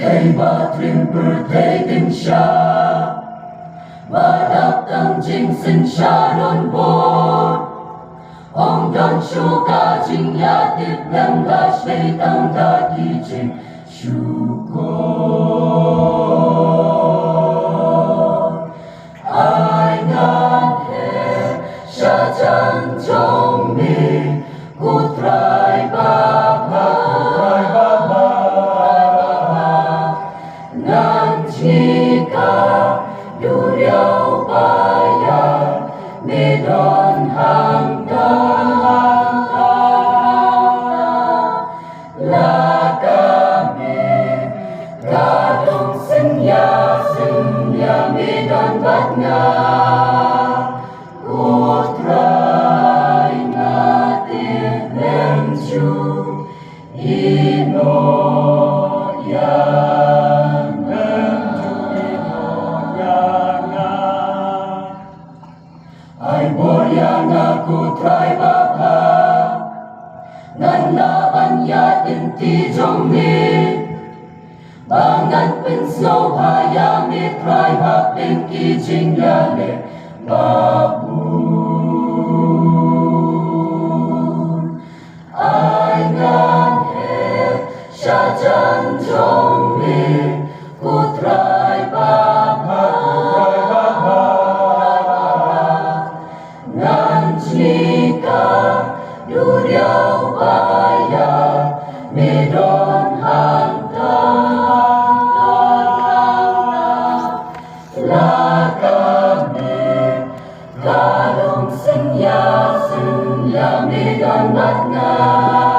Kay matrim bertegen siya, madaptang jingsin siya non bor. Ong dan syuka jing yatip lang lash betang daki jing syukur. Ai ngan he siya chan chong mi kutray baba. Jika duriau bayar medon hangta la kami kadung senya medon batnya utrai natin lenju ino ya. Ay boya ngaku try baba ngan laban ya inti jongmi bangan pinsno haya mi try hapin ki jingyale babu ay ngan he syajan jongmi ku try baba jika duriau bayar medon hanta la kami kalung senya medon batna.